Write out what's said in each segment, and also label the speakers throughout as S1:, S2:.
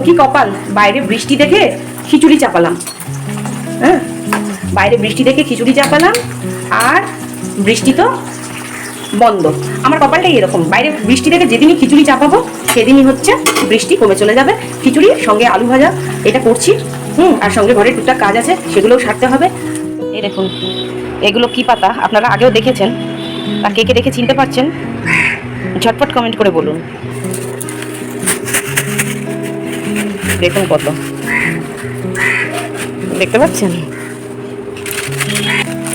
S1: কি কপাল, বাইরে বৃষ্টি দেখে খিচুড়ি চাপালাম। হ্যাঁ, বাইরে বৃষ্টি দেখে খিচুড়ি চাপালাম, আর বৃষ্টি তো বন্ধ। আমার কপালটাই এরকম, বাইরে বৃষ্টি দেখে যেদিনই খিচুড়ি চাপাবো সেদিনই হচ্ছে বৃষ্টি কমে চলে যাবে। খিচুড়ির সঙ্গে আলু ভাজা এটা করছি, আর সঙ্গে ঘরে টুকটাক কাজ আছে, সেগুলোও সারতে হবে। এই দেখুন, এগুলো কি পাতা আপনারা আগেও দেখেছেন, তা কে কে দেখে চিনতে পারছেন ঝটপট কমেন্ট করে বলুন। দেখুন কত, দেখতে পাচ্ছেন?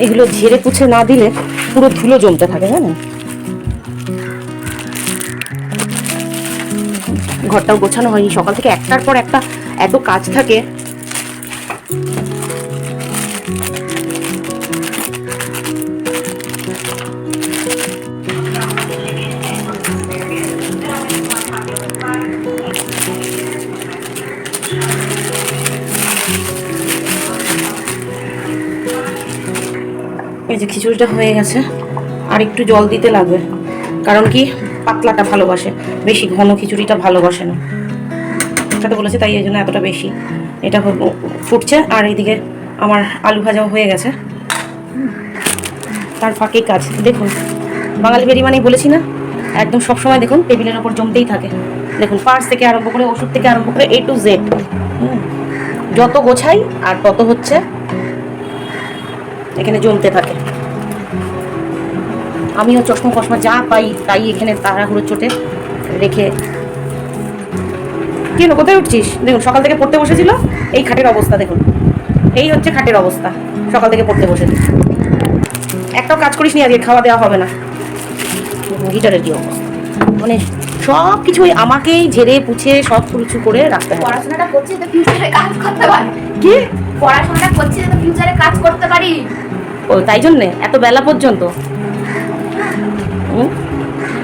S1: এগুলো ঝেড়ে পুছে না দিলে পুরো ধুলো জমতে থাকে, জানেন? ঘরটাও গোছানো হয়নি, সকাল থেকে একটার পর একটা এত কাজ থাকে। এই যে খিচুড়িটা হয়ে গেছে, আর একটু জল দিতে লাগবে, কারণ কি পাতলাটা ভালোবাসে, বেশি ঘন খিচুড়িটা ভালোবাসে না। সাথে বলেছে তাই এই জন্য এতটা বেশি। এটা ফুটছে, আর এইদিকে আমার আলু ভাজাও হয়ে গেছে। তার ফাঁকেই কাজ। দেখুন, বাঙালি বেরি মানেই বলেছি না, একদম সবসময় দেখুন টেবিলের ওপর জমতেই থাকে। দেখুন, পার্স থেকে আরম্ভ করে, ওষুধ থেকে আরম্ভ করে, A to Z। যত গোছাই আর তত হচ্ছে এখানে জমতে থাকে। আমিও চশমা ফশমা যা পাই তাই এখানে তাড়াহুড়ো চোটে রেখে। কেন, কোথায় উঠছিস? দেখুন, সকাল থেকে পড়তে বসেছিল, এই খাটের অবস্থা দেখুন, এই হচ্ছে খাটের অবস্থা। সকাল থেকে পড়তে বসেছিল, একটাও কাজ করিস নি আজকে, খাওয়া দেওয়া হবে না। গিটারের কি অবস্থা, মানে সব কিছুই আমাকেই ঝেড়ে পুছে সব কিছু করে রাখতে হয়।
S2: পড়াশোনাটা করছি তো ফিউচারে কাজ করতে পারি।
S1: কি
S2: পড়াশোনাটা করছি তো ফিউচারে কাজ করতে পারি।
S1: ও, তাই জন্যে এত বেলা পর্যন্ত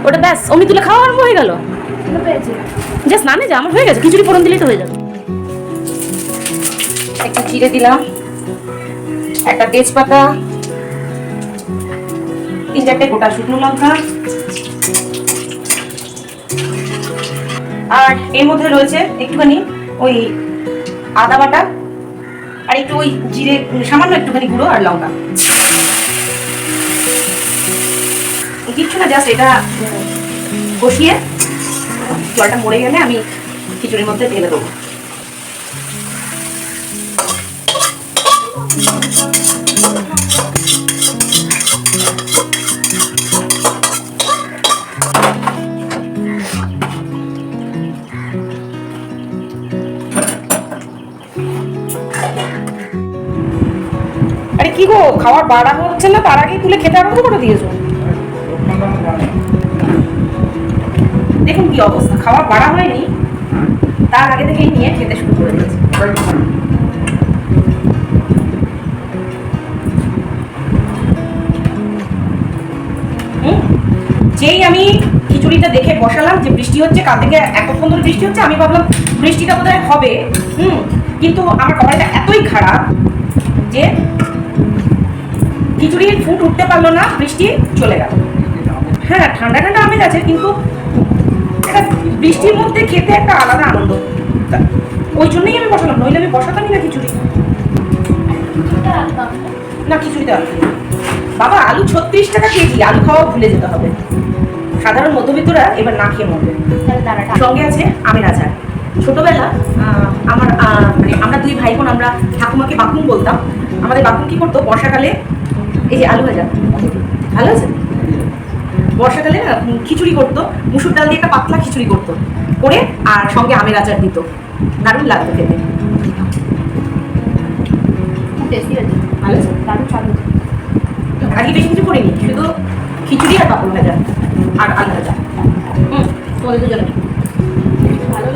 S1: ওটা ব্যাস অমনি তুলে খাওয়া আরম্ভ হয়ে গেল। যা স্নানে যা, আমার হয়ে গেছে, খিচুড়ি ফোড়ন দিলেই তো হয়ে যাবে। একটু জিরে দিলাম, একটা তেজপাতা, 3-4টে গোটা শুকনো লঙ্কা, আর এর মধ্যে রয়েছে একটুখানি ওই আদা বাটা, আর একটু ওই জিরে, সামান্য একটুখানি গুঁড়ো আর লঙ্কা। কিচ্ছু না, জাস্ট এটা কষিয়ে জলটা মরে গেলে আমি খিচুড়ির মধ্যে ঢেলে দেবো। আরে কি গো, খাওয়ার বাড়া হচ্ছে না, তার আগেই তুলে খেতে আরম্ভ করে দিয়েছো। দেখুন কি অবস্থা, খাওয়া বাড়া হয়নি, তার আগে থেকেই নিয়ে খেতে শুরু করে দিয়েছে। যেই আমি খিচুড়িটা দেখে বসালাম যে বৃষ্টি হচ্ছে, কাল থেকে এতক্ষণ ধরে বৃষ্টি হচ্ছে, আমি ভাবলাম বৃষ্টিটা বোধহয় হবে। কিন্তু আমার কপালটা এতই খারাপ যে খিচুড়ির ফুট উঠতে পারলো না, বৃষ্টি চলে গেল। হ্যাঁ, ঠান্ডা ঠান্ডা আমেজ আছে, কিন্তু একটা বৃষ্টির মধ্যে খেতে একটা আলাদা আনন্দ, ওই জন্যই আমি বসালাম, নইলে আমি বসাতামই না খিচুড়ি। না, খিচুড়িটা বাবা, আলু 36 টাকা কেজি, আলু খাওয়া ভুলে যেতে হবে। সাধারণ মধ্যবিত্তরা এবার না খেয়ে মরবে। সঙ্গে আছে আমের আচার। ছোটবেলা আমার মানে আমরা 2 ভাই বোন, আমরা ঠাকুমাকে বাকুম বলতাম। আমাদের বাকুম কি করতো, বর্ষাকালে এই যে আলু ভাজা, ভালো আছে, বর্ষাকালে খিচুড়ি করতো, মুসুর ডাল দিয়ে একটা পাতলা খিচুড়ি করতো করে, আর সঙ্গে আমের আচার দিত, দারুণ লাগতো খেতে। ভালো আছে, দারুণ স্বাদ হচ্ছে। আগে বেশি কিছু করিনি, শুধু খিচুড়ি আর পাপড় ভাজা আর আলু ভাজা। তোমাদের দুজনে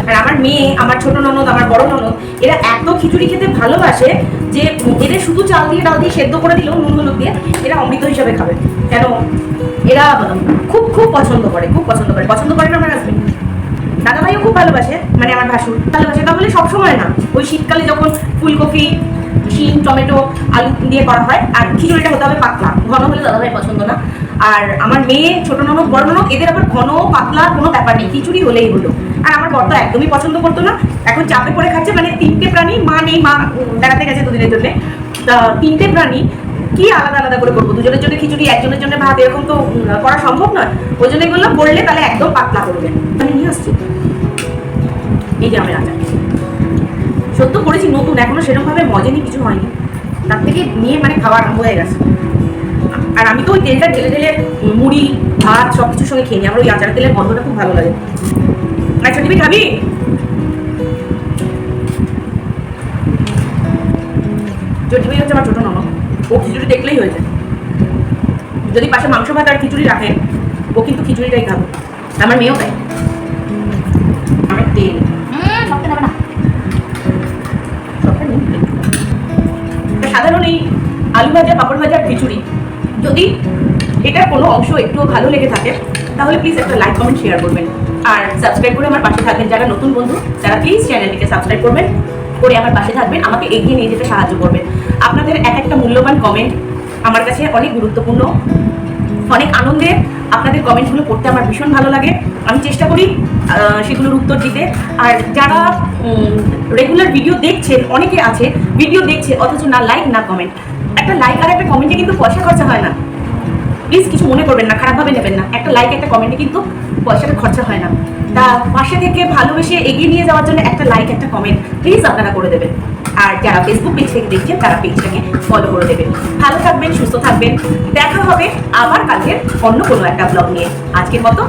S1: আর আমার মেয়ে, আমার ছোট ননদ, আমার বড় ননদ, এরা এত খিচুড়ি খেতে ভালোবাসে যে এদের শুধু চাল দিয়ে ডাল দিয়ে সেদ্ধ করে দিলেও নুন হলুদ দিয়ে এরা অমৃত হিসাবে খাবে। কেন, এরা খুব খুব পছন্দ করে, খুব পছন্দ করে। পছন্দ করে না আমার হাজবেন্ড, দাদা ভাইও খুব ভালোবাসে, মানে আমার ভাসুর ভালোবাসে, তাহলে সবসময় না, ওই শীতকালে যখন ফুলকপি, শিম, টমেটো, আলু দিয়ে করা হয়, আর খিচুড়িটা হতে হবে পাতলা, ঘন হলে দাদা ভাই পছন্দ না। আর আমার মেয়ে, ছোট ননদ, বড় ননদ, এদের আবার ঘন পাতলা কোনো ব্যাপার নেই, খিচুড়ি হলেই হলো। আর আমার বর তো একদমই পছন্দ করতো না, এখন চাপে পড়ে খাচ্ছে। মানে তিনটে প্রাণী, মা নেই, মা বেড়াতে গেছে দুদিনের জন্য, তা তিনটে প্রাণী কি আলাদা আলাদা করে করবো? দুজনের জন্য খিচুড়ি, একজনের জন্য ভাত, এরকম তো করা সম্ভব নয়। ওই জন্যই বললাম বললে তাহলে একদম পাতলা করবে। আমি নিয়ে আসছি এই যে আমের আচার, সত্য করেছি নতুন, এখনো সেরকম ভাবে মজেনি, কিছু হয়নি, তার থেকে নিয়ে মানে খাওয়া আরম্ভ হয়ে গেছে। আর আমি তো ওই তেলটা ঢেলে ঢেলে মুড়ি, ভাত সব কিছুর সঙ্গে খেয়ে নিই। আমার ওই আচারের তেলের গন্ধটা খুব ভালো লাগে। আচ্ছা তুমি খাবি? জটিভাই হচ্ছে আমার ছোট ননদ, ও খিচুড়ি দেখলেই হয়েছে। যদি পাশে মাংস ভাত আর খিচুড়ি রাখেন, ও কিন্তু খিচুড়িটাই খাবে। আমার মেয়েও খায়। আমার তেল
S2: সবটা নেবে না।
S1: সাধারণ এই আলু ভাজা, পাপড় ভাজা, খিচুড়ি, যদি এটার কোনো অংশ একটু ভালো লেগে থাকে তাহলে প্লিজ একটা লাইক, কমেন্ট, শেয়ার করবেন। আর সাবস্ক্রাইব করে আমার পাশে থাকবেন। যারা নতুন বন্ধু তারা প্লিজ চ্যানেলটিকে সাবস্ক্রাইব করবেন, করে আমার পাশে থাকবেন, আমাকে এগিয়ে নিয়ে যেতে সাহায্য করবেন। আপনাদের এক একটা মূল্যবান কমেন্ট আমার কাছে অনেক গুরুত্বপূর্ণ, অনেক আনন্দের। আপনাদের কমেন্টগুলো পড়তে আমার ভীষণ ভালো লাগে। আমি চেষ্টা করি সেগুলোর উত্তর দিতে। আর যারা রেগুলার ভিডিও দেখছেন, অনেকে আছে ভিডিও দেখছে অথচ না লাইক না কমেন্ট। একটা লাইক আর একটা কমেন্টে কিন্তু পয়সা খরচা হয় না, প্লিজ কিছু মনে করবেন না, খারাপভাবে নেবেন না। একটা লাইক, একটা কমেন্টে কিন্তু পয়সাটা খরচা হয় না। তা পাশে থেকে ভালোবেসে এগিয়ে নিয়ে যাওয়ার জন্য একটা লাইক, একটা কমেন্ট প্লিজ আপনারা করে দেবেন। আর যারা ফেসবুক পেজ থেকে দেখছেন তারা পেজটাকে ফলো করে দেবেন। ভালো থাকবেন, সুস্থ থাকবেন। দেখা হবে আবার কালকের অন্য কোনো একটা ব্লগ নিয়ে। আজকের মতো